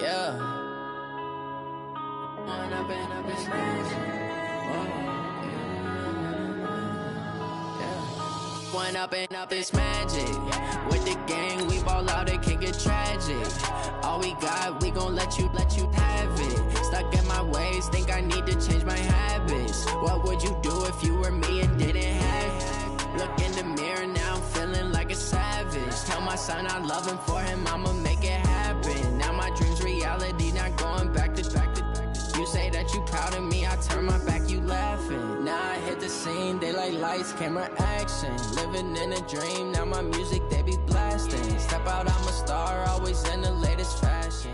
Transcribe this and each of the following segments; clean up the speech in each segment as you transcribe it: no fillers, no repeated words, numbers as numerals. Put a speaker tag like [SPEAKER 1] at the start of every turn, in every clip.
[SPEAKER 1] Yeah. One up and up is magic. With the gang, we ball out, it can get tragic. All we got, we gon' let you have it. Stuck in my ways, think I need to change my habits. What would you do if you were me and didn't have it? Look in the mirror, now I'm feeling like a savage. Tell my son I love him, for him I'ma make it happen. Now my dream's reality, not going back to. You say that you proud of me, I turn my back, you laughing. Now I hit the scene, they like lights, camera, action. Living in a dream, now my music, they be blasting. Step out, I'm a star, always in the latest fashion.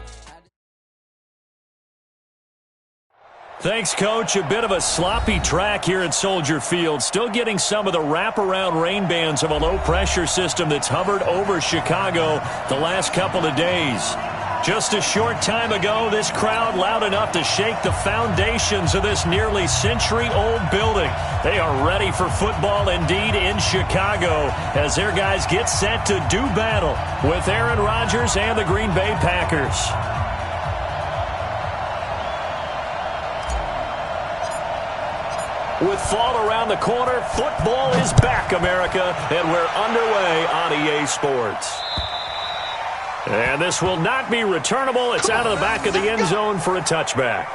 [SPEAKER 2] Thanks, Coach. A bit of a sloppy track here at Soldier Field. Still getting some of the wraparound rain bands of a low-pressure system that's hovered over Chicago the last couple of days. Just a short time ago, this crowd loud enough to shake the foundations of this nearly century-old building. They are ready for football indeed in Chicago as their guys get set to do battle with Aaron Rodgers and the Green Bay Packers. With fall around the corner, football is back, America, and we're underway on EA Sports. And this will not be returnable. It's out of the back of the end zone for a touchback.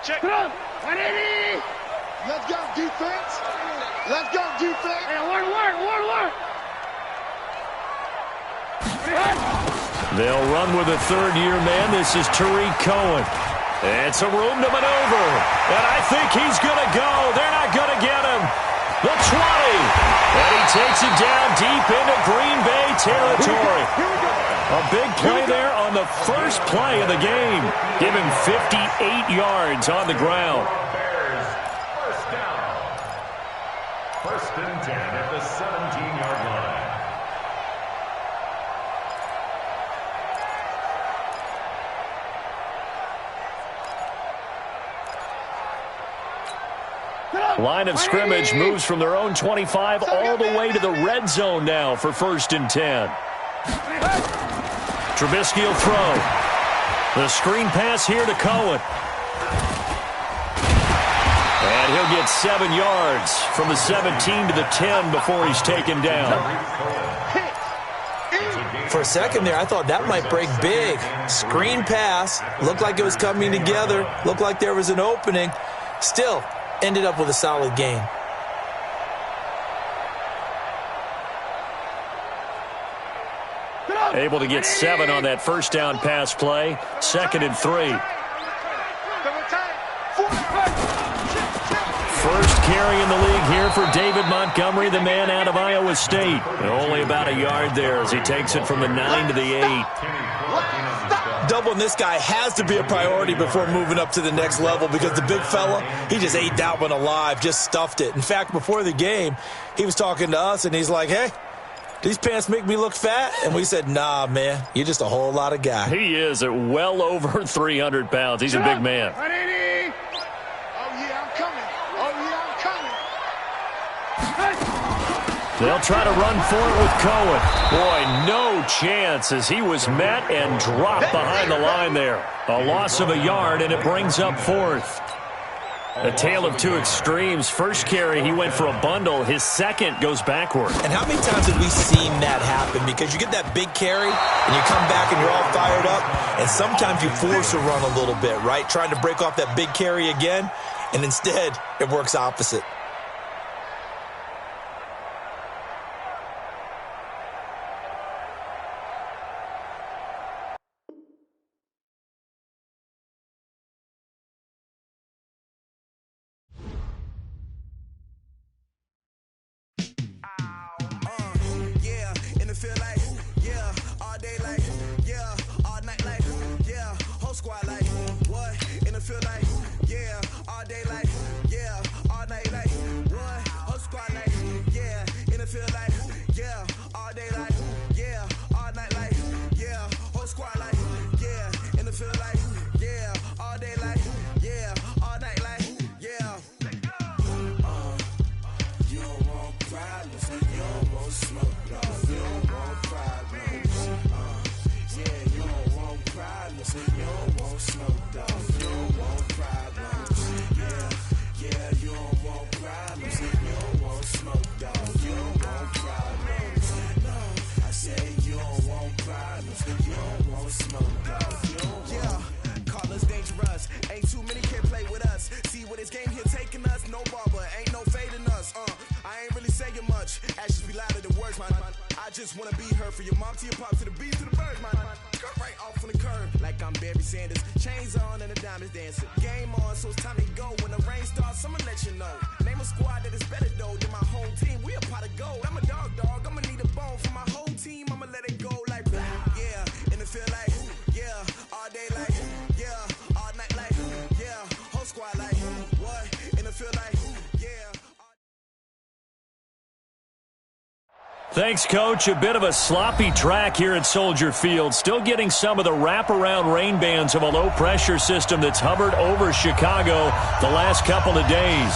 [SPEAKER 3] Check. 180. Let's go, defense. Let's go, defense. Hey, work.
[SPEAKER 2] They'll run with a third-year man. This is Tariq Cohen. It's a room to maneuver. And I think he's going to go. They're not going to get him. The 20. And he takes it down deep into Green Bay territory. A big play there on the first play of the game. Give him 58 yards on the ground.
[SPEAKER 4] Bears, first down. First and 10 at the 17-yard line.
[SPEAKER 2] Line of scrimmage moves from their own 25 all the way to the red zone now for first and 10. Trubisky will throw. The screen pass here to Cohen. And he'll get 7 yards from the 17 to the 10 before he's taken down.
[SPEAKER 5] For a second there, I thought that might break big. Screen pass. Looked like it was coming together. Looked like there was an opening. Still, ended up with a solid game.
[SPEAKER 2] Able to get 7 on that first down pass play. 2nd and 3. First carry in the league here for David Montgomery, the man out of Iowa State. And only about a yard there as he takes it from the 9 to the 8.
[SPEAKER 5] Doubling this guy has to be a priority before moving up to the next level because the big fella, he just ate that one alive, just stuffed it. In fact, before the game, he was talking to us, and he's like, hey, these pants make me look fat? And we said, nah, man, you're just a whole lot of guy.
[SPEAKER 2] He is at well over 300 pounds. He's a big man.
[SPEAKER 3] 180. Oh, yeah, I'm coming.
[SPEAKER 2] They'll try to run for it with Cohen. Boy, no chance as he was met and dropped behind the line there. A loss of a yard, and it brings up 4th. A tale of two extremes. First carry, he went for a bundle. His second goes backward.
[SPEAKER 5] And how many times have we seen that happen? Because you get that big carry, and you come back and you're all fired up, and sometimes you force a run a little bit, right? Trying to break off that big carry again, and instead it works opposite.
[SPEAKER 6] Squad like what in the field like yeah all day like just wanna be her. For your mom to your pop to the beat to the bird, my cut right off on the curb. Like I'm Barry Sanders, chains on and the diamonds dancing. Game on, so it's time to go. When the rain starts, I'ma let you know. Name a squad that is better though than my home team. We a pot of gold. I'm a dog, I'ma need a bone for my whole team. I'ma let it go like blah. Yeah, and it feel like yeah, all day like yeah, all night like yeah, whole squad like what? And it feel like yeah.
[SPEAKER 2] Thanks, Coach. A bit of a sloppy track here at Soldier Field. Still getting some of the wraparound rain bands of a low-pressure system that's hovered over Chicago the last couple of days.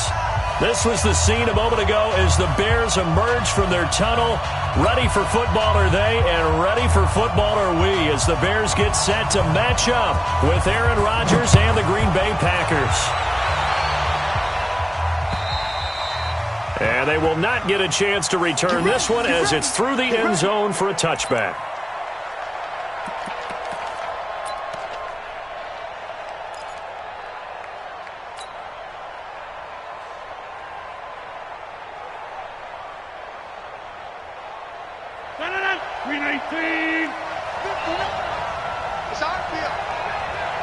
[SPEAKER 2] This was the scene a moment ago as the Bears emerged from their tunnel. Ready for football are they, and ready for football are we, as the Bears get set to match up with Aaron Rodgers and the Green Bay Packers. And they will not get a chance to return this one as it's through the end zone for a touchback.
[SPEAKER 3] It's our field.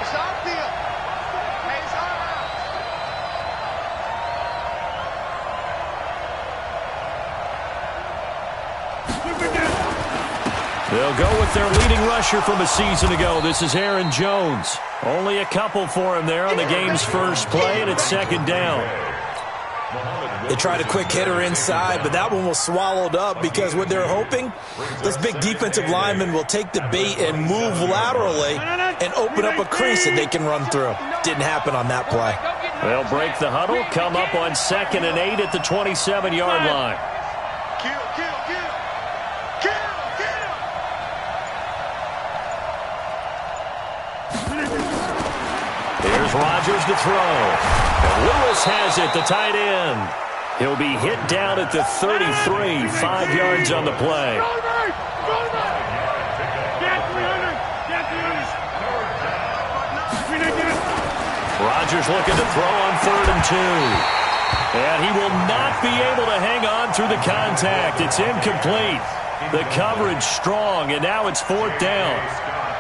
[SPEAKER 3] It's our field. Hey, it's our house.
[SPEAKER 2] They'll go with their leading rusher from a season ago. This is Aaron Jones. Only a couple for him there on the game's first play, and it's second down.
[SPEAKER 5] They tried a quick hitter inside, but that one was swallowed up because what they're hoping, those big defensive linemen will take the bait and move laterally and open up a crease that they can run through. Didn't happen on that play.
[SPEAKER 2] They'll break the huddle, come up on 2nd and 8 at the 27-yard line. Here's Rodgers to throw. And Lewis has it, the tight end. He'll be hit down at the 33, 5 yards on the play. Rodgers looking to throw on 3rd and 2. And he will not be able to hang on through the contact. It's incomplete. The coverage strong, and now it's 4th down.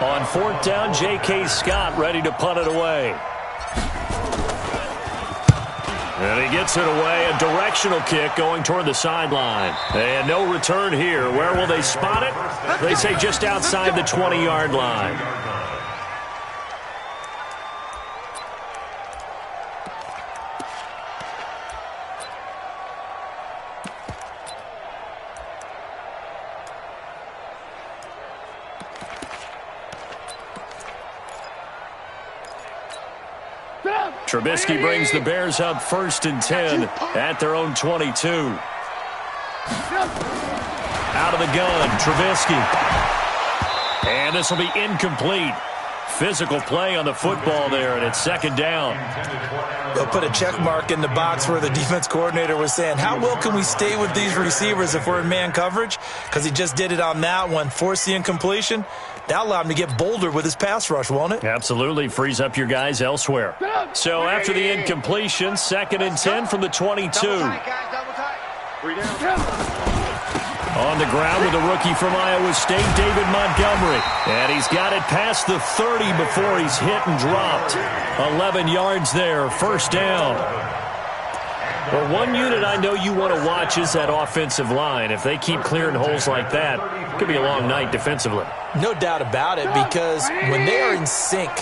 [SPEAKER 2] On 4th down, J.K. Scott ready to punt it away. And he gets it away, a directional kick going toward the sideline. And no return here. Where will they spot it? They say just outside the 20-yard line. Trubisky brings the Bears up 1st and 10 at their own 22. Out of the gun, Trubisky. And this will be incomplete. Physical play on the football there, and it's 2nd down.
[SPEAKER 5] They'll put a check mark in the box where the defense coordinator was saying, how well can we stay with these receivers if we're in man coverage? Because he just did it on that one, forced the incompletion. That allowed him to get bolder with his pass rush, won't it?
[SPEAKER 2] Absolutely. Frees up your guys elsewhere. So after the incompletion, 2nd and 10 from the 22. On the ground with a rookie from Iowa State, David Montgomery. And he's got it past the 30 before he's hit and dropped. 11 yards there, 1st down. Well, one unit I know you want to watch is that offensive line. If they keep clearing holes like that, it could be a long night defensively.
[SPEAKER 5] No doubt about it, because when they are in sync,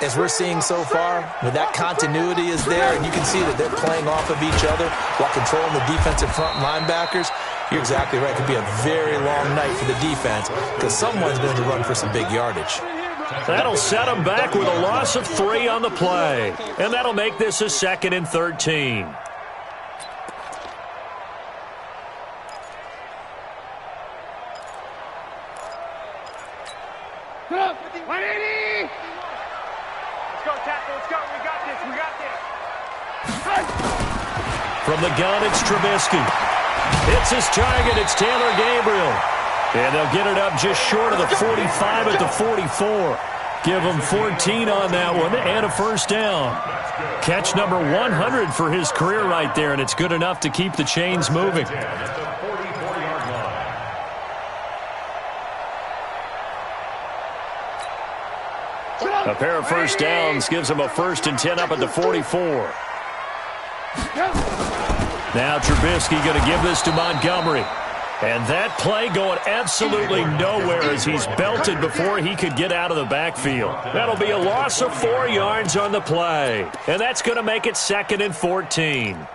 [SPEAKER 5] as we're seeing so far, when that continuity is there and you can see that they're playing off of each other while controlling the defensive front linebackers, you're exactly right. It could be a very long night for the defense because someone's going to run for some big yardage.
[SPEAKER 2] That'll set them back with a loss of 3 on the play. And that'll make this a 2nd and 13. From the gun, it's Trubisky. It's his target. It's Taylor Gabriel. And they'll get it up just short of the 45 at the 44. Give him 14 on that one and a 1st down. Catch number 100 for his career right there, and it's good enough to keep the chains moving. A pair of first downs gives them a 1st and 10 up at the 44. Now Trubisky going to give this to Montgomery. And that play going absolutely nowhere as he's belted before he could get out of the backfield. That'll be a loss of 4 yards on the play. And that's going to make it 2nd and 14.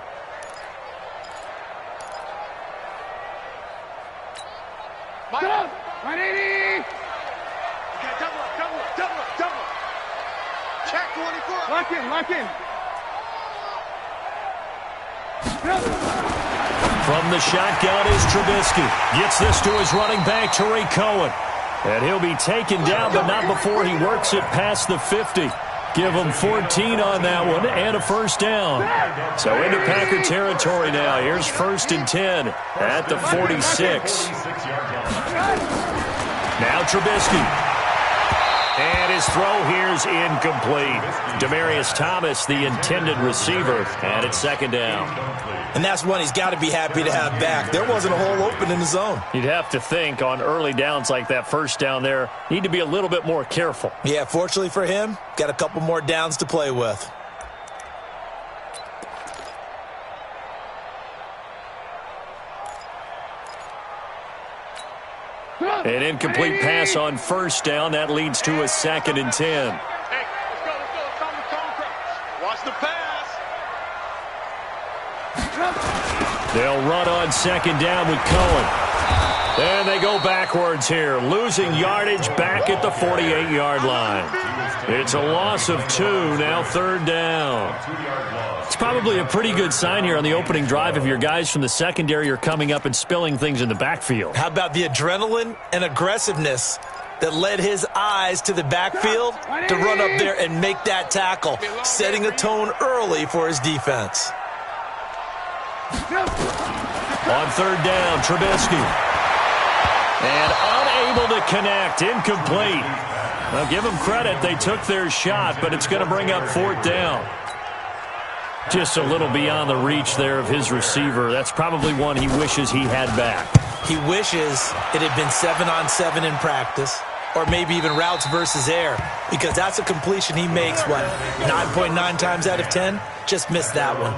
[SPEAKER 3] Check 24. Lock in.
[SPEAKER 2] From the shotgun is Trubisky. Gets this to his running back, Tariq Cohen. And he'll be taken down, but not before he works it past the 50. Give him 14 on that one and a 1st down. So into Packer territory now. Here's 1st and 10 at the 46. Now Trubisky. And his throw here's incomplete. Demaryius Thomas, the intended receiver, and it's 2nd down.
[SPEAKER 5] And that's one he's got to be happy to have back. There wasn't a hole open in the zone.
[SPEAKER 2] You'd have to think on early downs like that 1st down there, need to be a little bit more careful.
[SPEAKER 5] Yeah, fortunately for him, got a couple more downs to play with.
[SPEAKER 2] An incomplete pass on 1st down. That leads to a 2nd and 10.
[SPEAKER 3] Hey, let's go. It's time to call crouch. Watch the pass.
[SPEAKER 2] They'll run on 2nd down with Cohen. And they go backwards here, losing yardage back at the 48-yard line. It's a loss of 2, now 3rd down. It's probably a pretty good sign here on the opening drive if your guys from the secondary are coming up and spilling things in the backfield.
[SPEAKER 5] How about the adrenaline and aggressiveness that led his eyes to the backfield to run up there and make that tackle, setting a tone early for his defense.
[SPEAKER 2] On 3rd down, Trubisky. And unable to connect, incomplete. Now give them credit, they took their shot, but it's going to bring up 4th down. Just a little beyond the reach there of his receiver. That's probably one he wishes he had back.
[SPEAKER 5] He wishes it had been 7-on-7 in practice, or maybe even routes versus air, because that's a completion he makes, 9.9 times out of 10? Just missed that one.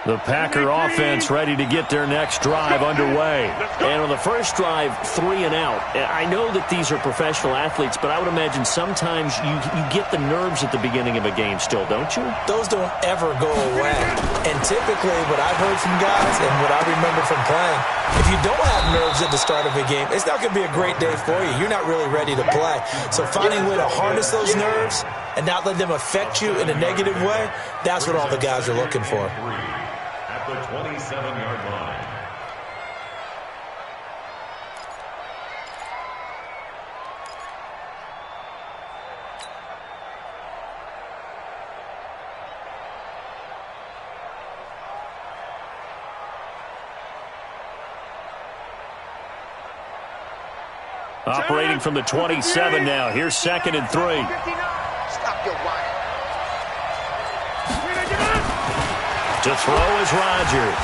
[SPEAKER 2] The Packer offense ready to get their next drive underway.
[SPEAKER 7] And on the first drive, 3 and out. I know that these are professional athletes, but I would imagine sometimes you get the nerves at the beginning of a game still, don't you?
[SPEAKER 5] Those don't ever go away. And typically what I've heard from guys and what I remember from playing, if you don't have nerves at the start of a game, it's not going to be a great day for you. You're not really ready to play. So finding a way to harness those nerves and not let them affect you in a negative way, that's what all the guys are looking for.
[SPEAKER 4] At the 27-yard line.
[SPEAKER 2] Operating from the 27 now. Here's 2nd and 3.
[SPEAKER 3] Stop your whining.
[SPEAKER 2] To throw is Rodgers.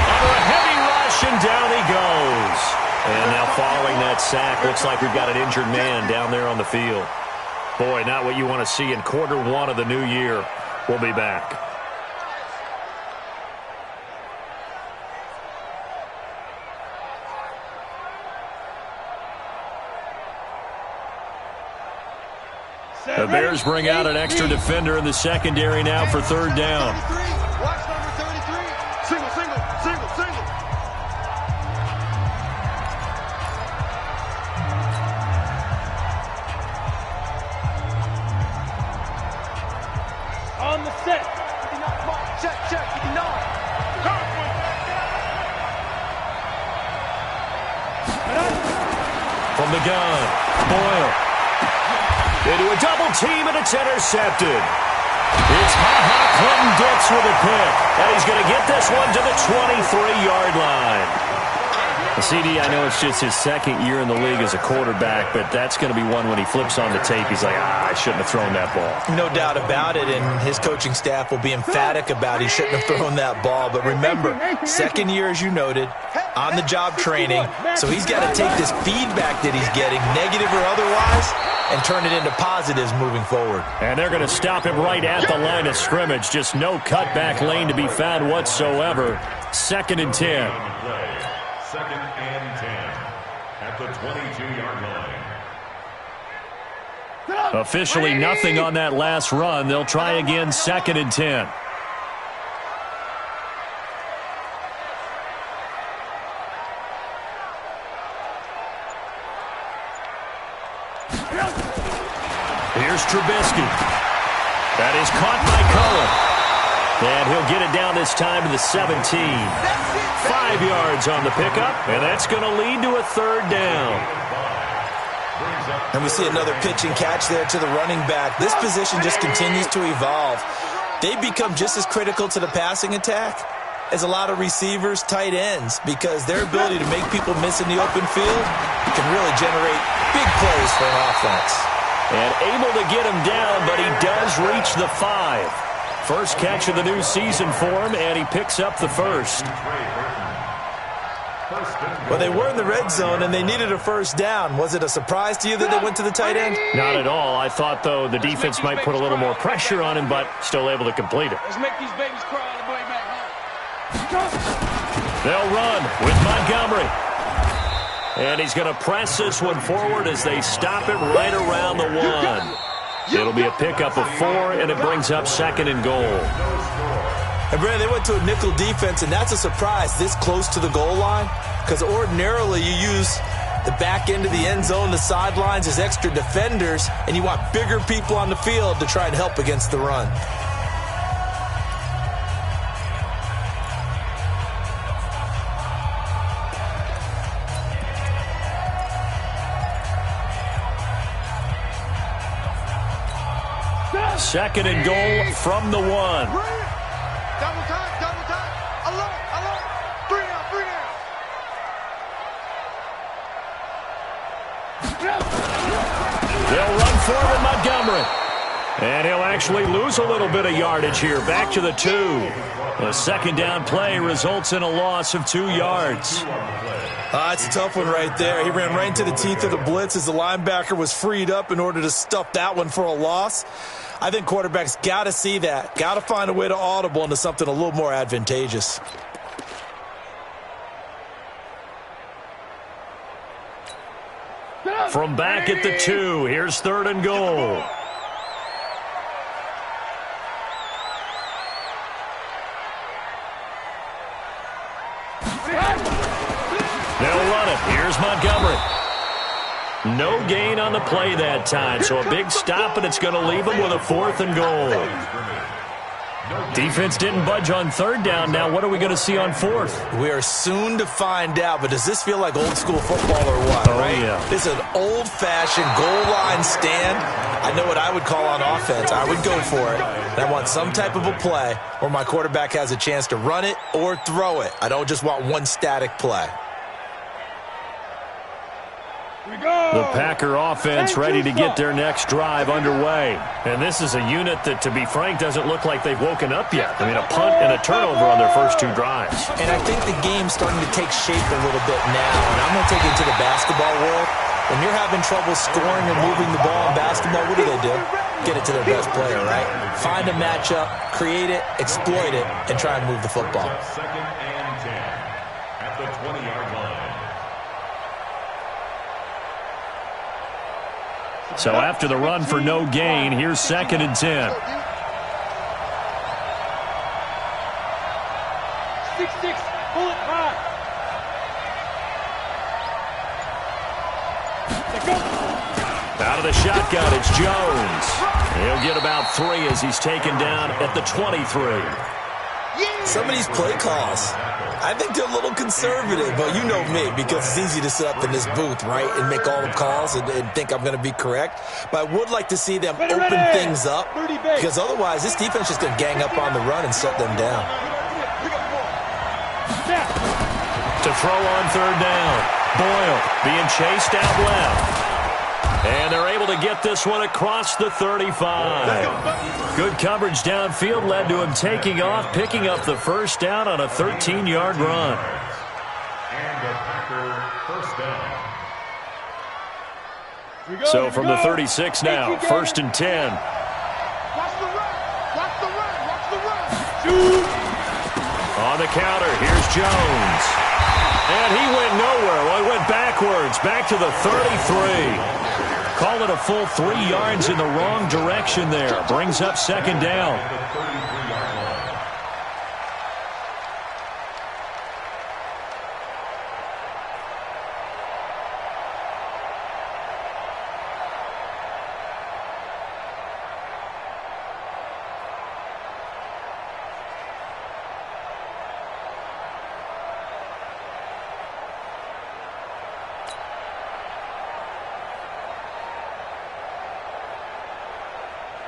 [SPEAKER 2] Under a heavy rush, and down he goes. And now following that sack, looks like we've got an injured man down there on the field. Boy, not what you want to see in quarter 1 of the new year. We'll be back. The Bears bring out an extra defender in the secondary now for 3rd down.
[SPEAKER 3] Watch number 33. Single. On the set. Check. 59.
[SPEAKER 2] From the gun, Boyle. Into a double team, and it's intercepted. It's Clinton Dix with a pick, and he's going to get this one to the 23-yard line. CD, I know it's just his second year in the league as a quarterback, but that's going to be one when he flips on the tape, he's like, I shouldn't have thrown that ball.
[SPEAKER 5] No doubt about it, and his coaching staff will be emphatic about he shouldn't have thrown that ball. But remember, second year, as you noted, on-the-job training, so he's got to take this feedback that he's getting, negative or otherwise, and turn it into positives moving forward.
[SPEAKER 2] And they're going to stop him right at the line of scrimmage. Just no cutback lane to be found whatsoever. 2nd and 10.
[SPEAKER 4] 2nd and 10 at the 22-yard line.
[SPEAKER 2] Officially nothing on that last run. They'll try again, 2nd and 10. Here's Trubisky. That is caught by Cullen. And he'll get it down this time to the 17. 5 yards on the pickup, and that's going to lead to a 3rd down.
[SPEAKER 5] And we see another pitch and catch there to the running back. This position just continues to evolve. They become just as critical to the passing attack as a lot of receivers, tight ends, because their ability to make people miss in the open field can really generate big plays for an offense.
[SPEAKER 2] And able to get him down, but he does reach the 5. First catch of the new season for him, and he picks up the 1st.
[SPEAKER 5] Well, they were in the red zone, and they needed a 1st down. Was it a surprise to you that they went to the tight end?
[SPEAKER 2] Not at all. I thought, though, the defense might put a little more pressure on him, but still able to complete it.
[SPEAKER 3] Let's make these babies cry all the way back home.
[SPEAKER 2] They'll run with Montgomery. And he's going to press this one forward as they stop it right around the 1. It'll be a pickup of 4, and it brings up 2nd and goal.
[SPEAKER 5] And, Brandon, they went to a nickel defense, and that's a surprise this close to the goal line, because ordinarily you use the back end of the end zone, the sidelines as extra defenders, and you want bigger people on the field to try and help against the run.
[SPEAKER 2] Second and goal from the 1.
[SPEAKER 3] Double time, double time. Alone. 3 down.
[SPEAKER 2] They'll run forward Montgomery. And he'll actually lose a little bit of yardage here. Back to the 2. A 2nd down play results in a loss of 2 yards.
[SPEAKER 5] It's a tough one right there. He ran right into the teeth of the blitz as the linebacker was freed up in order to stuff that one for a loss. I think quarterbacks got to see that. Got to find a way to audible into something a little more advantageous.
[SPEAKER 2] From back at the 2, here's 3rd and goal. They'll run it. Here's Montgomery. No gain on the play that time, so a big stop, and it's going to leave them with a 4th and goal. Defense didn't budge on 3rd down. Now what are we going to see on 4th?
[SPEAKER 5] We are soon to find out, but does this feel like old school football or what, right?
[SPEAKER 2] Yeah.
[SPEAKER 5] This is an old-fashioned goal line stand. I know what I would call on offense. I would go for it. And I want some type of a play where my quarterback has a chance to run it or throw it. I don't just want one static play.
[SPEAKER 2] The Packer offense ready to get their next drive underway. And this is a unit that, to be frank, doesn't look like they've woken up yet. I mean, a punt and a turnover on their first 2 drives.
[SPEAKER 5] And I think the game's starting to take shape a little bit now. And I'm going to take it to the basketball world. When you're having trouble scoring or moving the ball in basketball, what do? Get it to their best player, right? Find a matchup, create it, exploit it, and try and move the football.
[SPEAKER 4] 2nd and 10 at the 20-yard line.
[SPEAKER 2] So after the run for no gain, here's 2nd and 10.
[SPEAKER 3] 6-6, pull it high.
[SPEAKER 2] Out of the shotgun, it's Jones. He'll get about 3 as he's taken down at the 23.
[SPEAKER 5] Some of these play calls, I think they're a little conservative, but you know me, because it's easy to sit up in this booth, right, and make all the calls and think I'm going to be correct. But I would like to see them open things up, because otherwise this defense is going to gang up on the run and shut them down.
[SPEAKER 2] To throw on third down. Boyle being chased out left. And they're able to get this one across the 35. Good coverage downfield led to him taking off, picking up the first down on a 13-yard run.
[SPEAKER 4] And a Packer first down.
[SPEAKER 2] So from the 36 now, first and 10.
[SPEAKER 3] Watch the run. Watch the run. Watch the run. Shoot.
[SPEAKER 2] On the counter, here's Jones. And he went nowhere. Well, he went backwards, back to the 33. Call it a full 3 yards in the wrong direction there. Brings up second down.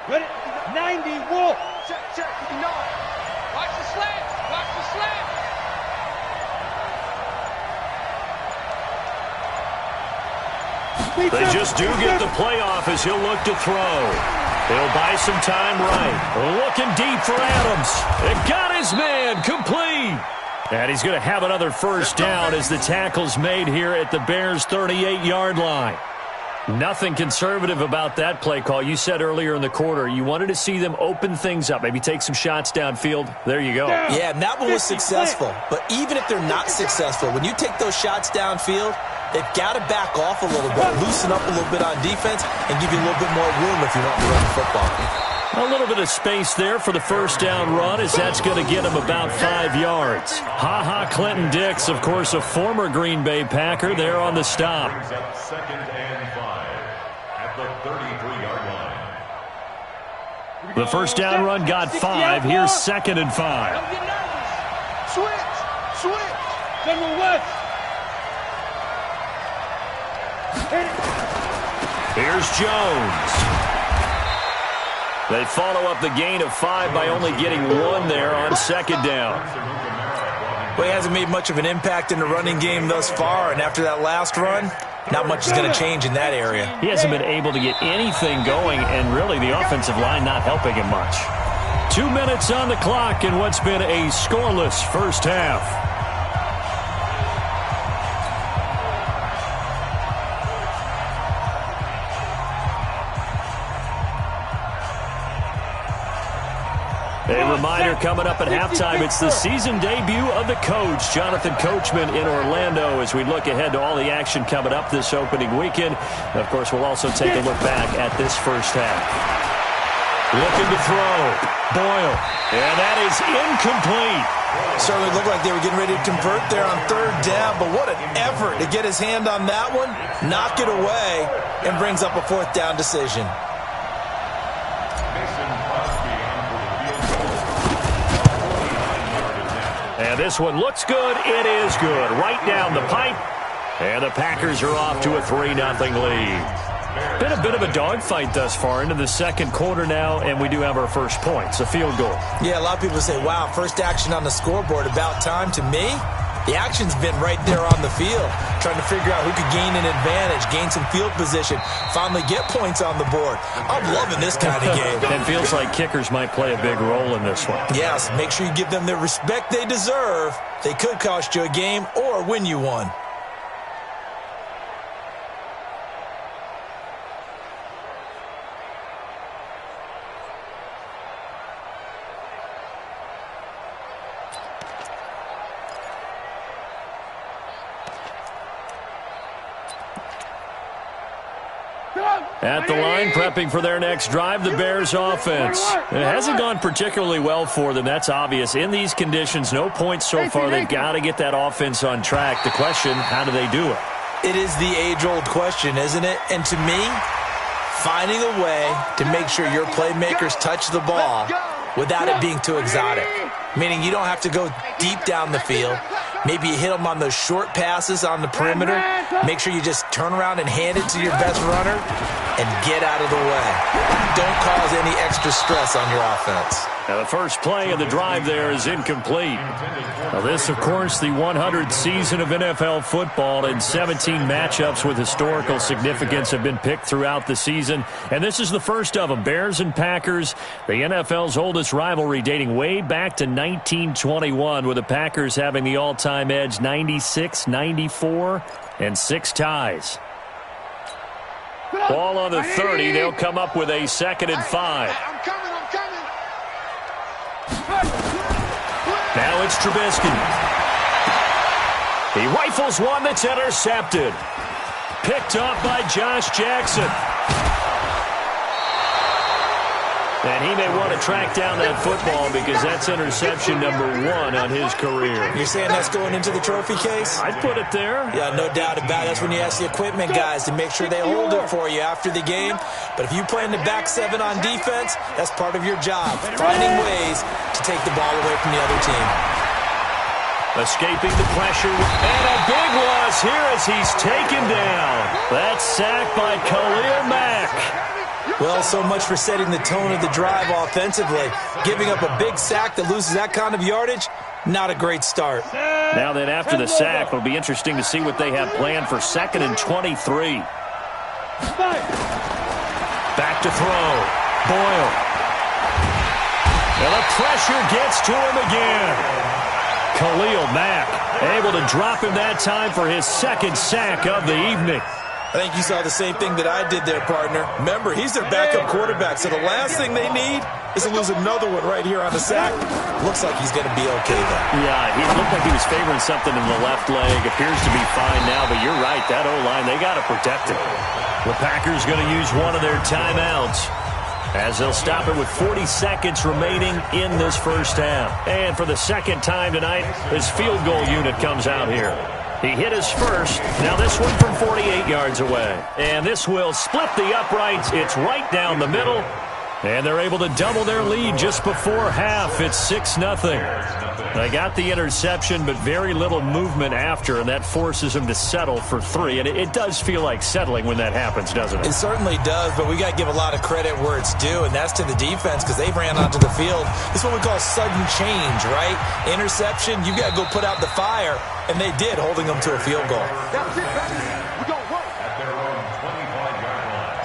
[SPEAKER 3] Ready? 90, Wolf. Check. No. Watch the slant. Watch the slant.
[SPEAKER 2] They just do get the playoff as he'll look to throw. He'll buy some time right. Looking deep for Adams. It got his man complete. And he's going to have another first down as the tackle's made here at the Bears' 38-yard line. Nothing conservative about that play call. You said earlier in the quarter you wanted to see them open things up, maybe take some shots downfield. There you go.
[SPEAKER 5] Yeah, and that one was successful. But even if they're not successful, when you take those shots downfield, they've got to back off a little bit, loosen up a little bit on defense, and give you a little bit more room if you want to run the football.
[SPEAKER 2] A little bit of space there for the first down run as that's going to get him about 5 yards. Ha-ha Clinton Dix, of course, a former Green Bay Packer there on the stop.
[SPEAKER 4] Second and 5 at the 33-yard line.
[SPEAKER 2] The first down run got 5. Here's second and 5.
[SPEAKER 3] Don't get nervous. Switch. General West.
[SPEAKER 2] Here's Jones. They follow up the gain of 5 by only getting 1 there on second down.
[SPEAKER 5] Well, he hasn't made much of an impact in the running game thus far, and after that last run, not much is going to change in that area.
[SPEAKER 2] He hasn't been able to get anything going, and really the offensive line not helping him much. 2 minutes on the clock in what's been a scoreless first half. A reminder coming up at halftime, it's the season debut of the coach, Jonathan Coachman in Orlando, as we look ahead to all the action coming up this opening weekend. And of course, we'll also take a look back at this first half. Looking to throw. Boyle. And that is incomplete.
[SPEAKER 5] Certainly looked like they were getting ready to convert there on third down, but what an effort to get his hand on that one, knock it away, and brings up a fourth down decision.
[SPEAKER 2] And this one looks good. It is good. Right down the pipe. And the Packers are off to a 3-0 lead. Been a bit of a dogfight thus far into the second quarter now, and we do have our first points, a field goal.
[SPEAKER 5] Yeah, a lot of people say, wow, first action on the scoreboard, about time. To me, the action's been right there on the field, trying to figure out who could gain an advantage, gain some field position, finally get points on the board. I'm loving this kind of game.
[SPEAKER 2] It feels like kickers might play a big role in this one.
[SPEAKER 5] Yes, make sure you give them the respect they deserve. They could cost you a game or win you one.
[SPEAKER 2] At the line, prepping for their next drive, the Bears offense. It hasn't gone particularly well for them. That's obvious. In these conditions, no points so far. They've got to get that offense on track. The question, how do they do it?
[SPEAKER 5] It is the age-old question, isn't it? And to me, finding a way to make sure your playmakers touch the ball without it being too exotic. Meaning you don't have to go deep down the field. Maybe you hit them on those short passes on the perimeter. Make sure you just turn around and hand it to your best runner and get out of the way. Don't cause any extra stress on your offense.
[SPEAKER 2] Now the first play of the drive there is incomplete. Now this, of course, the 100th season of NFL football, and 17 matchups with historical significance have been picked throughout the season. And this is the first of them, Bears and Packers, the NFL's oldest rivalry dating way back to 1921, with the Packers having the all-time edge 96, 94, and 6 ties. Ball on the 30. They'll come up with a 2nd and 5.
[SPEAKER 3] I'm coming.
[SPEAKER 2] Now it's Trubisky. He rifles one that's intercepted. Picked up by Josh Jackson. And he may want to track down that football because that's interception number 1 on his career.
[SPEAKER 5] You're saying that's going into the trophy case?
[SPEAKER 2] I'd put it there.
[SPEAKER 5] Yeah, no doubt about it. That's when you ask the equipment guys to make sure they hold it for you after the game. But if you play in the back 7 on defense, that's part of your job, finding ways to take the ball away from the other team.
[SPEAKER 2] Escaping the pressure, and a big loss here as he's taken down. That's sacked by Khalil Mack.
[SPEAKER 5] Well, so much for setting the tone of the drive offensively. Giving up a big sack that loses that kind of yardage, not a great start.
[SPEAKER 2] Now then, after the sack, it'll be interesting to see what they have planned for 2nd and 23. Back to throw. Boyle. And the pressure gets to him again. Khalil Mack able to drop him that time for his 2nd sack of the evening.
[SPEAKER 5] I think you saw the same thing that I did there, partner. Remember, he's their backup quarterback, so the last thing they need is to lose another one right here on the sack. Looks like he's going to be okay, though.
[SPEAKER 2] Yeah, he looked like he was favoring something in the left leg. Appears to be fine now, but you're right. That O-line, they got to protect him. The Packers going to use one of their timeouts as they'll stop it with 40 seconds remaining in this first half. And for the 2nd time tonight, his field goal unit comes out here. He hit his first. Now this one from 48 yards away. And this will split the uprights. It's right down the middle. And they're able to double their lead just before half. It's 6-0. They got the interception, but very little movement after, and that forces them to settle for 3. And it does feel like settling when that happens, doesn't it?
[SPEAKER 5] It certainly does, but we got to give a lot of credit where it's due, and that's to the defense because they ran onto the field. This is what we call sudden change, right? Interception, you got to go put out the fire, and they did, holding them to a field goal.
[SPEAKER 3] That's it, baby. We're going to work.
[SPEAKER 4] At their own 25-yard line.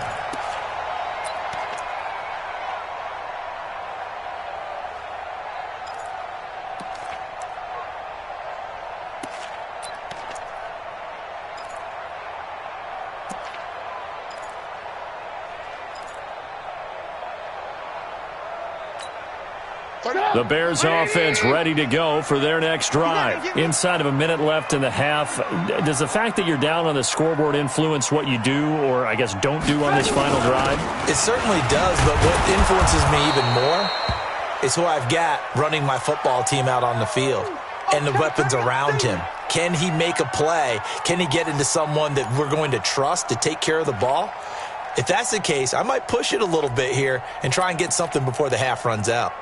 [SPEAKER 2] The Bears offense ready to go for their next drive. Inside of a minute left in the half, does the fact that you're down on the scoreboard influence what you do or, I guess, don't do on this final drive?
[SPEAKER 5] It certainly does, but what influences me even more is who I've got running my football team out on the field and the weapons around him. Can he make a play? Can he get into someone that we're going to trust to take care of the ball? If that's the case, I might push it a little bit here and try and get something before the half runs out.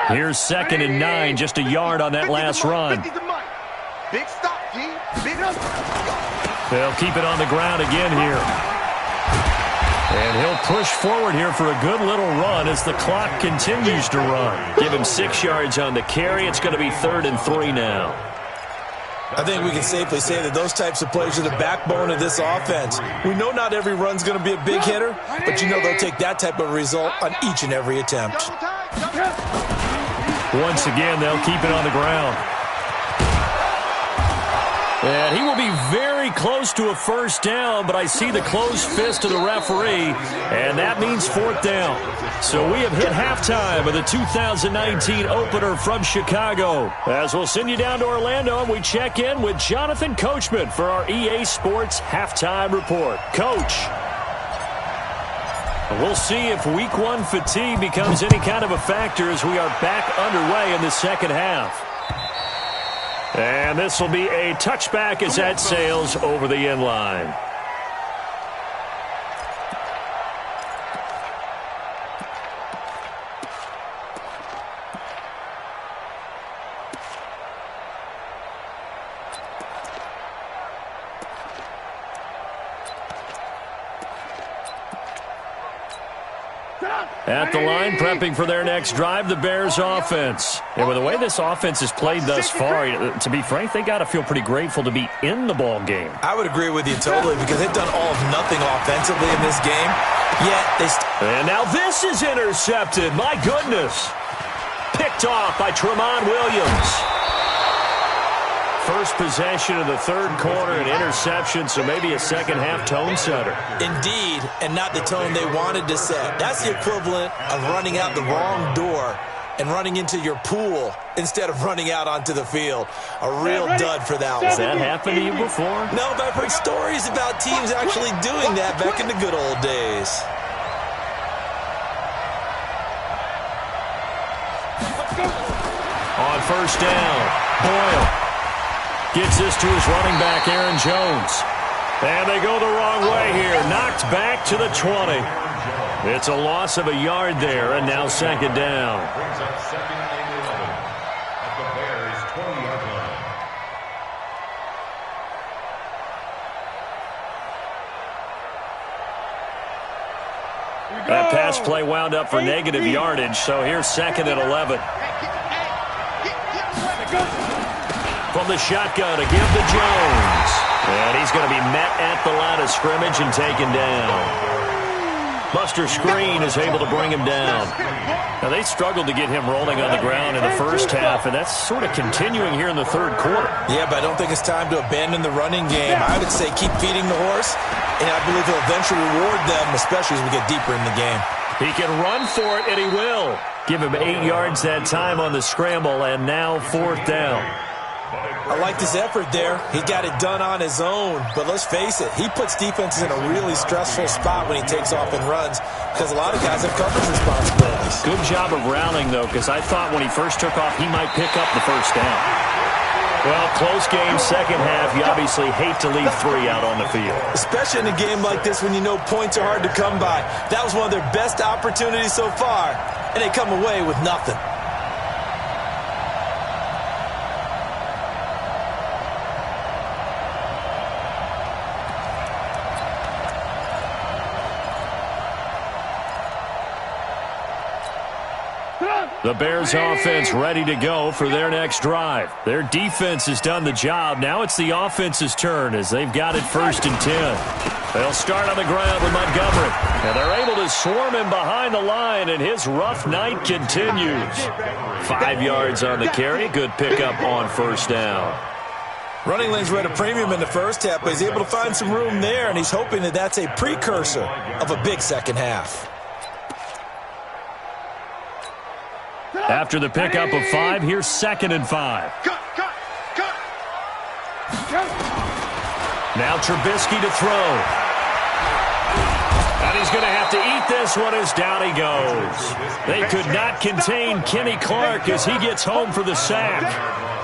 [SPEAKER 2] Here's 2nd and 9, just a yard on that last run.
[SPEAKER 3] Big stop, G. Big up.
[SPEAKER 2] They'll keep it on the ground again here. And he'll push forward here for a good little run as the clock continues to run. Give him 6 yards on the carry. It's going to be 3rd and 3 now.
[SPEAKER 5] I think we can safely say that those types of plays are the backbone of this offense. We know not every run's going to be a big hitter, but you know they'll take that type of result on each and every attempt.
[SPEAKER 2] Once again, they'll keep it on the ground. And he will be very close to a first down, but I see the closed fist of the referee, and that means 4th down. So we have hit halftime of the 2019 opener from Chicago. As we'll send you down to Orlando, and we check in with Jonathan Coachman for our EA Sports Halftime Report. Coach, we'll see if Week 1 fatigue becomes any kind of a factor as we are back underway in the second half. And this will be a touchback as that sails over the end line. At the line, prepping for their next drive, the Bears offense. And with the way this offense has played thus far, to be frank, they got to feel pretty grateful to be in the ball game.
[SPEAKER 5] I would agree with you totally because they've done all of nothing offensively in this game. Yet they
[SPEAKER 2] and now this is intercepted. My goodness. Picked off by Tremont Williams. First possession of the third quarter, an interception, so maybe a second-half tone setter.
[SPEAKER 5] Indeed, and not the tone they wanted to set. That's the equivalent of running out the wrong door and running into your pool instead of running out onto the field. A real dud for that one.
[SPEAKER 2] Has that happened to you before?
[SPEAKER 5] No, but I've heard stories about teams actually doing that back in the good old days.
[SPEAKER 2] On first down, Boyle gets this to his running back, Aaron Jones. And they go the wrong way here. Knocked back to the 20. It's a loss of a yard there, and now second down.
[SPEAKER 4] Brings up second and 11 at the Bears' 20-yard line.
[SPEAKER 2] That pass play wound up for negative yardage, so here's second and 11. From the shotgun to give to Jones. And he's going to be met at the line of scrimmage and taken down. Buster Screen is able to bring him down. Now, they struggled to get him rolling on the ground in the first half, and that's sort of continuing here in the third quarter.
[SPEAKER 5] Yeah, but I don't think it's time to abandon the running game. I would say keep feeding the horse, and I believe he'll eventually reward them, especially as we get deeper in the game.
[SPEAKER 2] He can run for it, and he will. Give him 8 yards that time on the scramble, and now fourth down.
[SPEAKER 5] I like his effort there. He got it done on his own. But let's face it, he puts defenses in a really stressful spot when he takes off and runs because a lot of guys have coverage responsibilities.
[SPEAKER 2] Good job of rallying, though, because I thought when he first took off, he might pick up the first down. Well, close game, second half. You obviously hate to leave 3 out on the field.
[SPEAKER 5] Especially in a game like this when you know points are hard to come by. That was one of their best opportunities so far, and they come away with nothing.
[SPEAKER 2] The Bears offense ready to go for their next drive. Their defense has done the job. Now it's the offense's turn as they've got it 1st and 10. They'll start on the ground with Montgomery. And they're able to swarm him behind the line, and his rough night continues. 5 yards on the carry. Good pickup on first down.
[SPEAKER 5] Running lanes were at a premium in the first half, but he's able to find some room there, and he's hoping that that's a precursor of a big second half.
[SPEAKER 2] After the pickup of 5, here's 2nd and 5. Now Trubisky to throw. And he's going to have to eat this one as down he goes. They could not contain Kenny Clark as he gets home for the sack.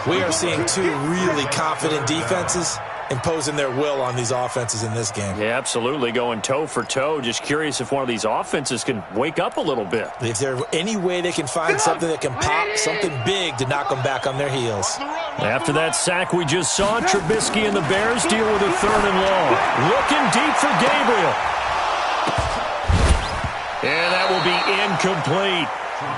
[SPEAKER 5] We are seeing 2 really confident defenses imposing their will on these offenses in this game.
[SPEAKER 2] Yeah, absolutely, going toe for toe. Just curious if one of these offenses can wake up a little bit.
[SPEAKER 5] If there's any way they can find something that can pop, something big to knock them back on their heels.
[SPEAKER 2] After that sack we just saw, Trubisky and the Bears deal with a 3rd and long. Looking deep for Gabriel. And that will be incomplete.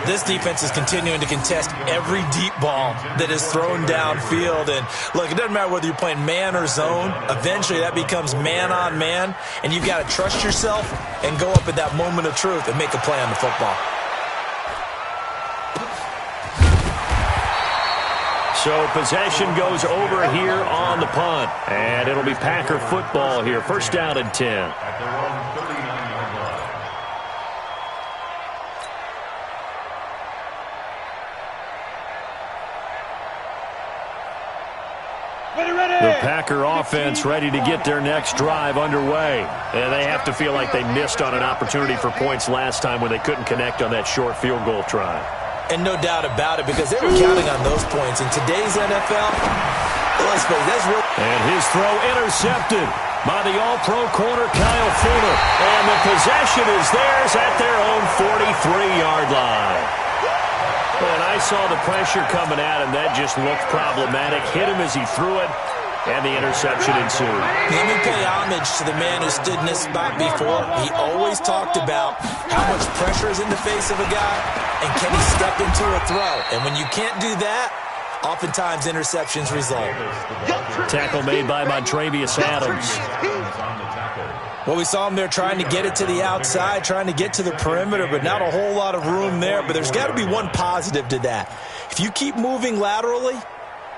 [SPEAKER 5] This defense is continuing to contest every deep ball that is thrown downfield. And look, it doesn't matter whether you're playing man or zone. Eventually that becomes man on man. And you've got to trust yourself and go up at that moment of truth and make a play on the football.
[SPEAKER 2] So possession goes over here on the punt. And it'll be Packer football here. 1st down and 10.
[SPEAKER 4] At their own 39-yard line.
[SPEAKER 2] The Packer offense ready to get their next drive underway. And they have to feel like they missed on an opportunity for points last time when they couldn't connect on that short field goal try.
[SPEAKER 5] And no doubt about it, because they were counting on those points. In today's NFL, let's face it, that's real.
[SPEAKER 2] And his throw intercepted by the all-pro corner Kyle Fuller. And the possession is theirs at their own 43-yard line. And I saw the pressure coming at him. That just looked problematic. Hit him as he threw it. and the interception ensued.
[SPEAKER 5] Let me pay homage to the man who stood in this spot before. He always talked about how much pressure is in the face of a guy, and can he step into a throw. And when you can't do that, oftentimes interceptions result.
[SPEAKER 2] Tackle made by Montrevious Adams.
[SPEAKER 5] Well, we saw him there trying to get it to the outside, trying to get to the perimeter, but not a whole lot of room there. But there's got to be one positive to that. If you keep moving laterally,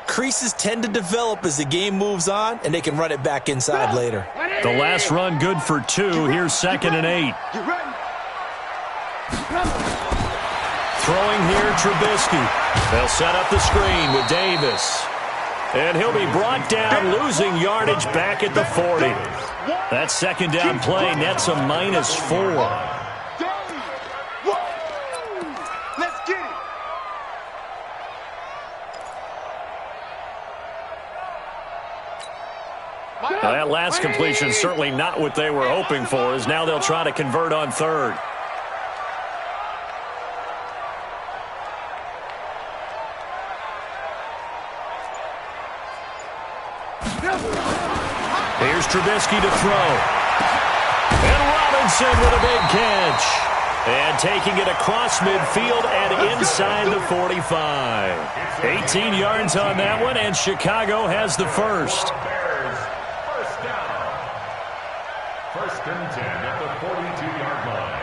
[SPEAKER 5] creases tend to develop as the game moves on, and they can run it back inside later.
[SPEAKER 2] The last run good for 2. Here's 2nd and 8. Throwing here, Trubisky. They'll set up the screen with Davis. And he'll be brought down, losing yardage back at the 40. That second down play nets a -4.
[SPEAKER 3] Let's get it.
[SPEAKER 2] Now, that last completion certainly not what they were hoping for, as now they'll try to convert on 3rd. Here's Trubisky to throw. And Robinson with a big catch. And taking it across midfield and inside the 45. 18 yards on that one, and Chicago has the first.
[SPEAKER 4] Bears, first down. 1st and 10 at the 42-yard line.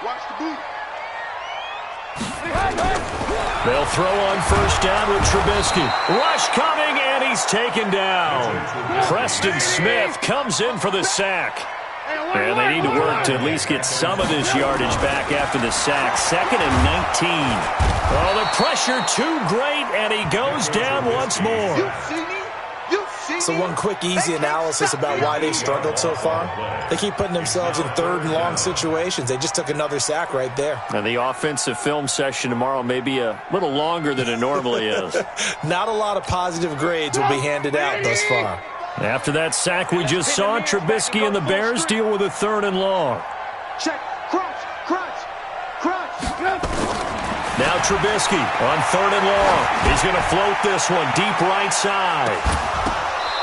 [SPEAKER 3] Watch the boot.
[SPEAKER 2] They'll throw on 1st down with Trubisky. Rush coming, and he's taken down. Preston Smith comes in for the sack. And they need to work to at least get some of this yardage back after the sack. 2nd and 19. Oh, the pressure too great, and he goes down once more.
[SPEAKER 5] So one quick, easy analysis about why they've struggled so far. They keep putting themselves in 3rd and long situations. They just took another sack right there.
[SPEAKER 2] And the offensive film session tomorrow may be a little longer than it normally is.
[SPEAKER 5] Not a lot of positive grades will be handed out thus far.
[SPEAKER 2] After that sack we just saw, Trubisky and the Bears deal with a 3rd and long.
[SPEAKER 3] Check. Crunch.
[SPEAKER 2] Now Trubisky on 3rd and long. He's going to float this one deep right side.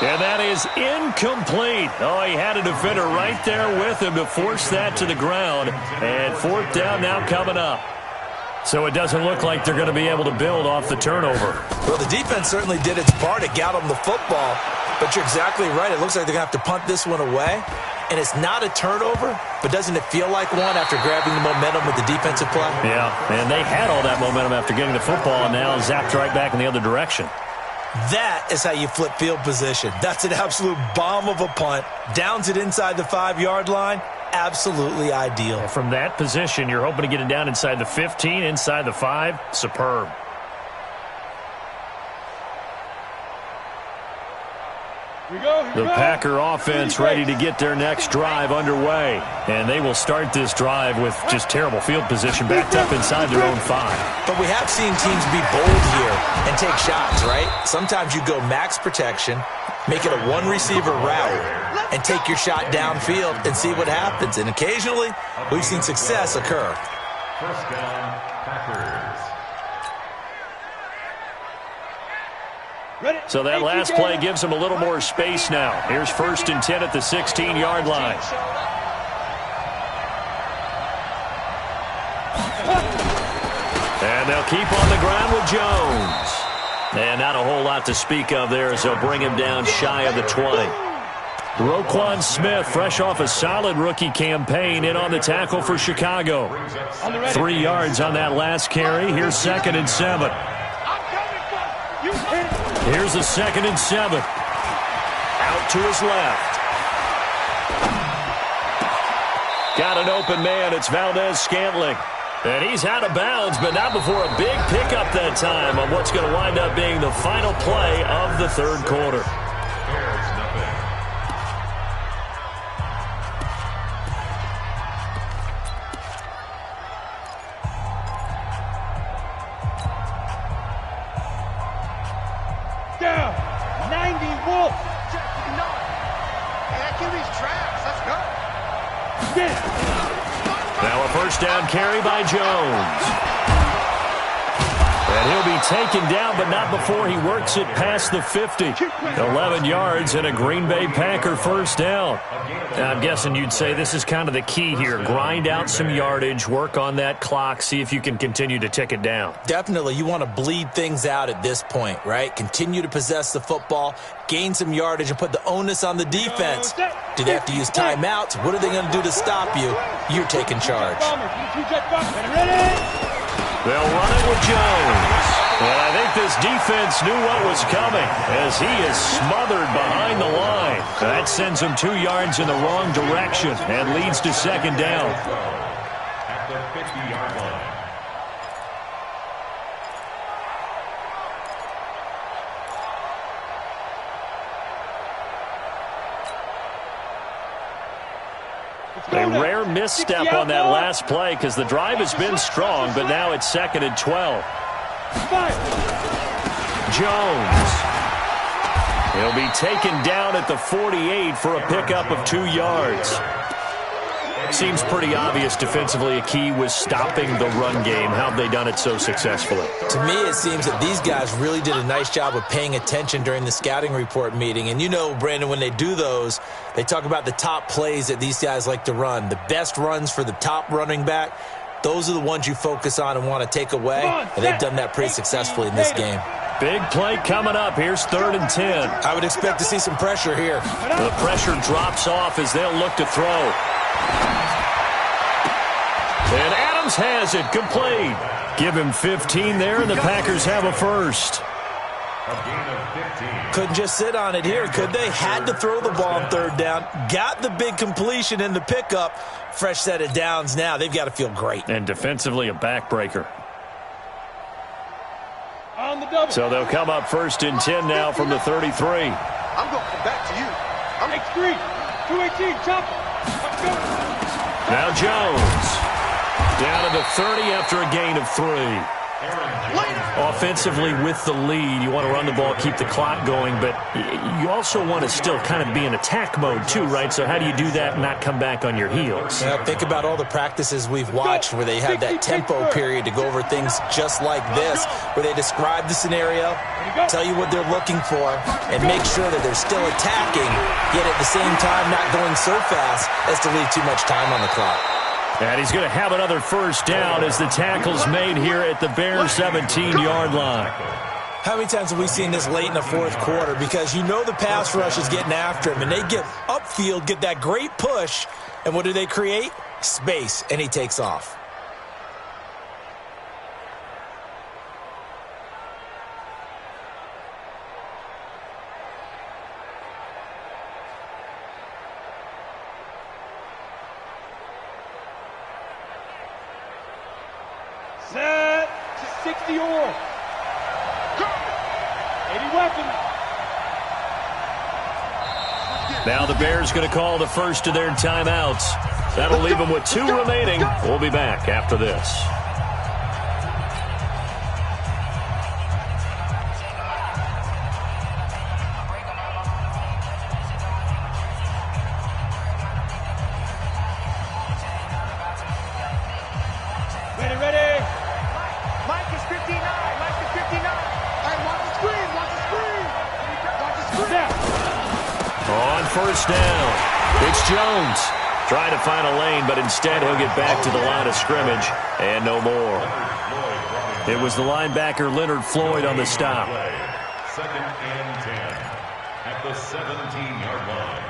[SPEAKER 2] And that is incomplete. Oh, he had a defender right there with him to force that to the ground. And 4th down now coming up. So it doesn't look like they're going to be able to build off the turnover.
[SPEAKER 5] Well, the defense certainly did its part. It got them the football. But you're exactly right. It looks like they're going to have to punt this one away. And it's not a turnover, but doesn't it feel like one after grabbing the momentum with the defensive play?
[SPEAKER 2] Yeah, and they had all that momentum after getting the football, and now zapped right back in the other direction.
[SPEAKER 5] That is how you flip field position. That's an absolute bomb of a punt. Downs it inside the 5-yard line. Absolutely ideal.
[SPEAKER 2] From that position, you're hoping to get it down inside the 15, inside the 5. Superb. The Packer offense ready to get their next drive underway. And they will start this drive with just terrible field position backed up inside their own 5.
[SPEAKER 5] But we have seen teams be bold here and take shots, right? Sometimes you go max protection, make it a one-receiver route, and take your shot downfield and see what happens. And occasionally, we've seen success occur.
[SPEAKER 4] 1st down, Packers.
[SPEAKER 2] So that last play gives them a little more space now. Here's 1st and 10 at the 16-yard line. And they'll keep on the ground with Jones. And not a whole lot to speak of there as they'll bring him down shy of the 20. Roquan Smith, fresh off a solid rookie campaign, in on the tackle for Chicago. 3 yards on that last carry. Here's 2nd and 7. Here's a 2nd and 7. Out to his left. Got an open man. It's Valdez-Scantling. And he's out of bounds, but not before a big pickup that time on what's going to wind up being the final play of the 3rd quarter.
[SPEAKER 4] Bears nothing.
[SPEAKER 3] Down. 90 Wolf. Check the 9.
[SPEAKER 2] Now a first down carry by Jones. And he'll be taken down, but not before he works it past the 50. 11 yards and a Green Bay Packer first down. Now, I'm guessing you'd say this is kind of the key here. Grind out some yardage, work on that clock, see if you can continue to tick it down.
[SPEAKER 5] Definitely. You want to bleed things out at this point, right? Continue to possess the football, gain some yardage, and put the onus on the defense. Do they have to use timeouts? What are they going to do to stop you? You're taking charge.
[SPEAKER 2] They'll run it with Jones. And I think this defense knew what was coming as he is smothered behind the line. That sends him 2 yards in the wrong direction and leads to second down.
[SPEAKER 4] At the 50-yard line.
[SPEAKER 2] A rare misstep on that last play because the drive has been strong, but now it's 2nd and 12. Jones. He'll be taken down at the 48 for a pickup of 2 yards. Seems pretty obvious defensively a key was stopping the run game. How have they done it so successfully?
[SPEAKER 5] To me, it seems that these guys really did a nice job of paying attention during the scouting report meeting. And you know, Brandon, when they do those, they talk about the top plays that these guys like to run. The best runs for the top running back, those are the ones you focus on and want to take away. And they've done that pretty successfully in this game.
[SPEAKER 2] Big play coming up. Here's 3rd and 10.
[SPEAKER 5] I would expect to see some pressure here.
[SPEAKER 2] The pressure drops off as they'll look to throw. And Adams has it complete. Give him 15 there, and the Packers have a first.
[SPEAKER 4] A gain of 15.
[SPEAKER 5] Couldn't just sit on it here, could they? Had to throw the ball on 3rd down. Got the big completion in the pickup. Fresh set of downs now. They've got to feel great.
[SPEAKER 2] And defensively, a backbreaker. So they'll come up 1st and 10 now from the 33.
[SPEAKER 3] I'm going to come back to you. I'm X3, 218, chopper.
[SPEAKER 2] Now Jones. Down to the 30 after a gain of 3. Offensively with the lead, you want to run the ball, keep the clock going, but you also want to still kind of be in attack mode too, right? So how do you do that and not come back on your heels?
[SPEAKER 5] Now, think about all the practices we've watched where they have that tempo period to go over things just like this, where they describe the scenario, tell you what they're looking for, and make sure that they're still attacking, yet at the same time not going so fast as to leave too much time on the clock.
[SPEAKER 2] And he's going to have another first down as the tackle's made here at the Bears' 17-yard line.
[SPEAKER 5] How many times have we seen this late in the 4th quarter? Because you know the pass rush is getting after him, and they get upfield, get that great push, and what do they create? Space, and he takes off.
[SPEAKER 3] Set to 60 or 80 weapons.
[SPEAKER 2] Now the Bears going to call the first of their timeouts. That'll leave them with 2 remaining. We'll be back after this.
[SPEAKER 3] Ready. Mike is 59. Mike is 59. Hey, watch the screen. Watch the screen. Watch the screen.
[SPEAKER 2] On first down, it's Jones. Trying to find a lane, but instead he'll get back to the line of scrimmage and no more. It was the linebacker Leonard Floyd on the stop.
[SPEAKER 4] 2nd and 10 at the 17-yard line.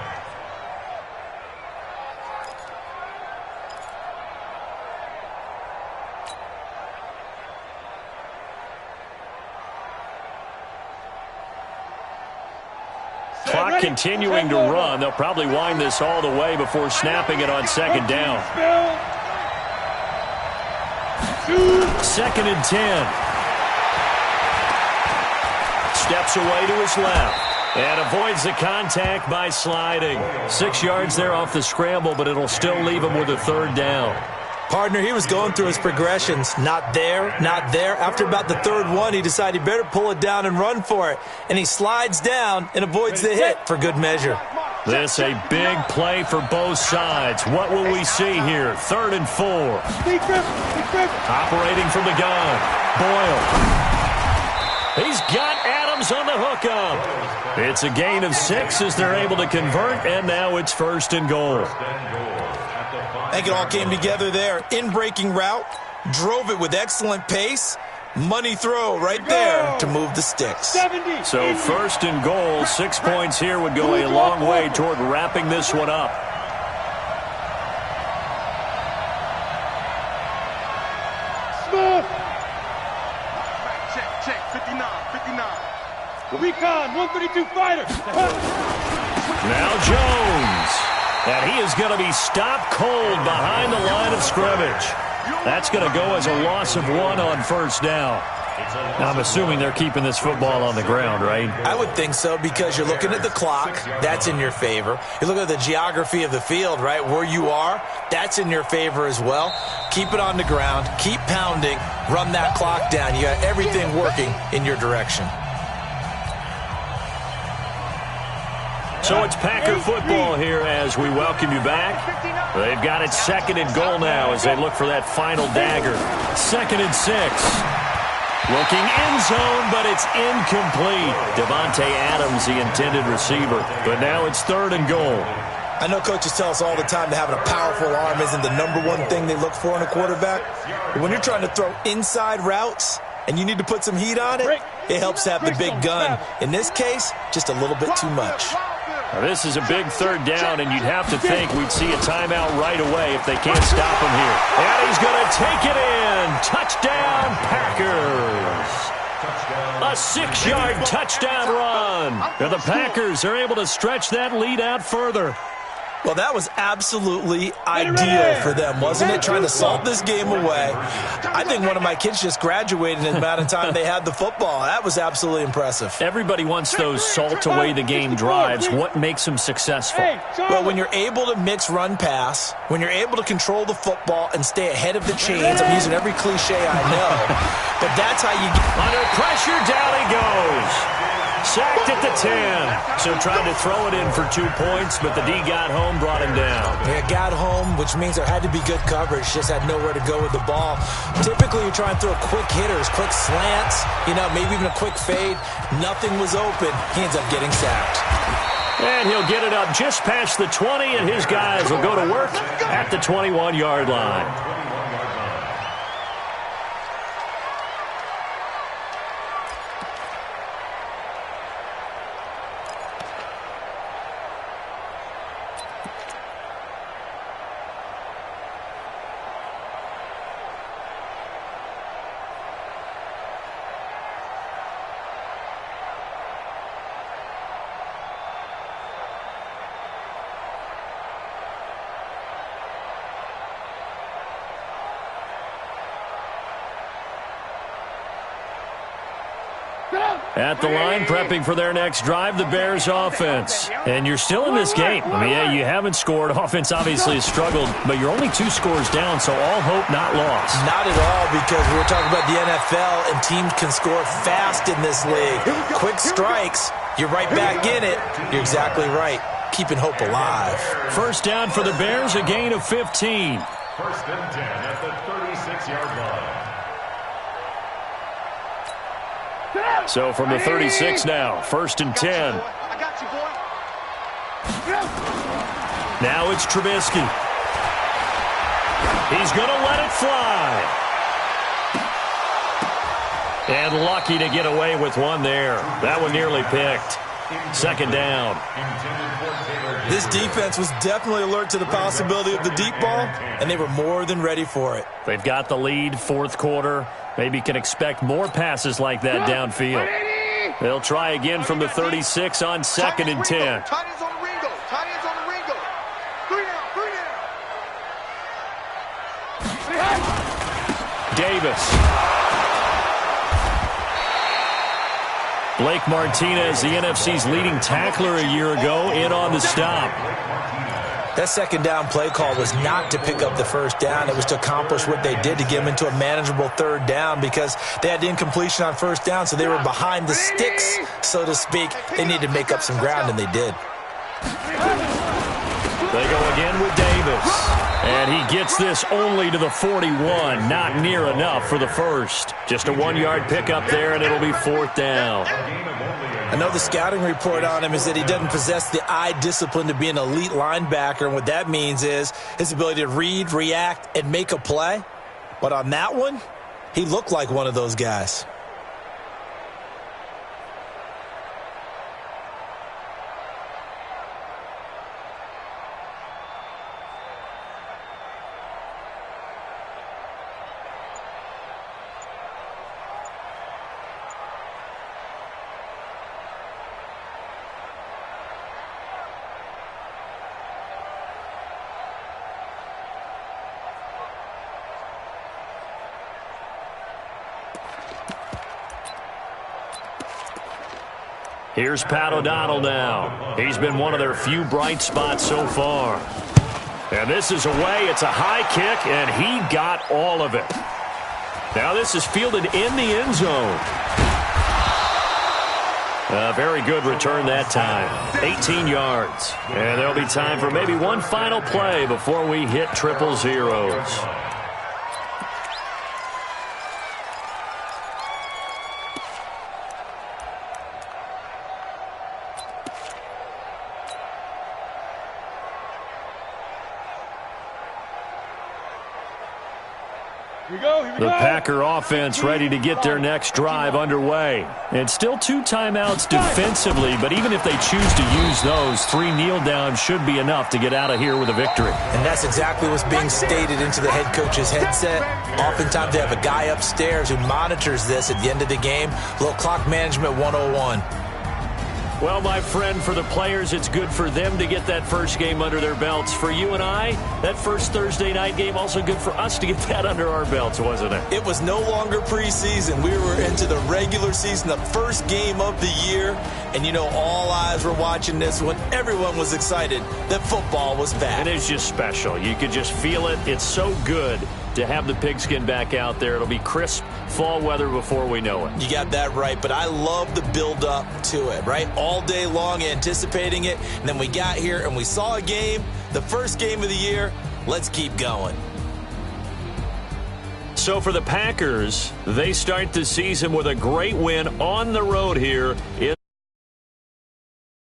[SPEAKER 2] Clock continuing to run. They'll probably wind this all the way before snapping it on 2nd down. 2nd and 10. Steps away to his left and avoids the contact by sliding. 6 yards there off the scramble, but it'll still leave him with a 3rd down.
[SPEAKER 5] Partner, he was going through his progressions. Not there, not there. After about the 3rd one, he decided he better pull it down and run for it. And he slides down and avoids the hit for good measure.
[SPEAKER 2] This a big play for both sides. What will we see here? 3rd and 4. Operating from the gun. Boyle. He's got Adams on the hookup. It's a gain of 6 as they're able to convert, and now it's 1st and goal.
[SPEAKER 5] I think it all came together there. In-breaking route, drove it with excellent pace. Money throw right there to move the sticks.
[SPEAKER 2] So 1st and goal, 6 points here would go a long way toward wrapping this one up.
[SPEAKER 3] Smith. Check, 59. Recon, 132 fighter.
[SPEAKER 2] Now Jones. And he is going to be stopped cold behind the line of scrimmage. That's going to go as a loss of 1 on 1st down. Now, I'm assuming they're keeping this football on the ground, right?
[SPEAKER 5] I would think so, because you're looking at the clock. That's in your favor. You look at the geography of the field, right? Where you are, that's in your favor as well. Keep it on the ground. Keep pounding. Run that clock down. You got everything working in your direction.
[SPEAKER 2] So it's Packer football here as we welcome you back. They've got it 2nd and goal now as they look for that final dagger. 2nd and 6. Looking end zone, but it's incomplete. Devontae Adams, the intended receiver. But now it's 3rd and goal.
[SPEAKER 5] I know coaches tell us all the time that having a powerful arm isn't the #1 thing they look for in a quarterback. But when you're trying to throw inside routes and you need to put some heat on it, it helps to have the big gun. In this case, just a little bit too much.
[SPEAKER 2] Now, this is a big 3rd down, and you'd have to think we'd see a timeout right away if they can't stop him here. And he's going to take it in. Touchdown, Packers. A 6-yard touchdown run. And the Packers are able to stretch that lead out further.
[SPEAKER 5] Well, that was absolutely ideal for them, wasn't it? Trying to salt this game away. I think one of my kids just graduated in the amount of time they had the football. That was absolutely impressive.
[SPEAKER 2] Everybody wants those salt-away-the-game drives. What makes them successful?
[SPEAKER 5] Well, when you're able to mix run-pass, when you're able to control the football and stay ahead of the chains, I'm using every cliche I know, but that's how you get...
[SPEAKER 2] Under pressure, down he goes. Sacked at the 10. So tried to throw it in for 2 points, but the D got home, brought him down.
[SPEAKER 5] They got home, which means there had to be good coverage. Just had nowhere to go with the ball. Typically, you're trying to throw quick hitters, quick slants, maybe even a quick fade. Nothing was open. He ends up getting sacked.
[SPEAKER 2] And he'll get it up just past the 20, and his guys will go to work at the 21-yard line. At the line, prepping for their next drive, the Bears offense. And you're still in this game. I mean, yeah, you haven't scored. Offense obviously has struggled, but you're only 2 scores down, so all hope not lost.
[SPEAKER 5] Not at all, because we were talking about the NFL, and teams can score fast in this league. Quick strikes, you're right back in it. You're exactly right. Keeping hope alive.
[SPEAKER 2] 1st down for the Bears, a gain of 15.
[SPEAKER 4] 1st and 10 at the 36-yard line.
[SPEAKER 2] So from the 36 now, 1st and 10.
[SPEAKER 3] I got you, boy.
[SPEAKER 2] Now it's Trubisky. He's going to let it fly. And lucky to get away with one there. That one nearly picked. 2nd down.
[SPEAKER 5] This defense was definitely alert to the possibility of the deep ball, and they were more than ready for it.
[SPEAKER 2] They've got the lead, 4th quarter. Maybe can expect more passes like that downfield. They'll try again from the 36 on 2nd and 10.
[SPEAKER 3] Tight ends on the Ringo. Tight ends on the Ringo. 3 down.
[SPEAKER 2] Davis. Blake Martinez, the NFC's leading tackler a year ago, in on the stop.
[SPEAKER 5] That 2nd down play call was not to pick up the 1st down. It was to accomplish what they did, to get them into a manageable 3rd down, because they had the incompletion on 1st down, so they were behind the sticks, so to speak. They needed to make up some ground, and they did.
[SPEAKER 2] They go again with Davis. And he gets this only to the 41. Not near enough for the first. Just a 1-yard pickup there, and it'll be 4th down.
[SPEAKER 5] I know the scouting report on him is that he doesn't possess the eye discipline to be an elite linebacker. And what that means is his ability to read, react, and make a play. But on that one, he looked like one of those guys.
[SPEAKER 2] Here's Pat O'Donnell now. He's been one of their few bright spots so far. And this is away. It's a high kick, and he got all of it. Now this is fielded in the end zone. A very good return that time. 18 yards. And there'll be time for maybe one final play before we hit triple zeros. The Packer offense ready to get their next drive underway. And still 2 timeouts defensively, but even if they choose to use those, 3 kneel downs should be enough to get out of here with a victory.
[SPEAKER 5] And that's exactly what's being stated into the head coach's headset. Oftentimes they have a guy upstairs who monitors this at the end of the game. Little clock management 101.
[SPEAKER 2] Well, my friend, for the players, it's good for them to get that first game under their belts. For you and I, that first Thursday night game, also good for us to get that under our belts, wasn't it?
[SPEAKER 5] It was no longer preseason. We were into the regular season, the first game of the year. And, you know, all eyes were watching this when everyone was excited that football was back.
[SPEAKER 2] And it's just special. You could just feel it. It's so good to have the pigskin back out there. It'll be crisp fall weather before we know it.
[SPEAKER 5] You got that right, but I love the build-up to it, right? All day long anticipating it, and then we got here and we saw a game, the first game of the year. Let's keep going.
[SPEAKER 2] So for the Packers, they start the season with a great win on the road here in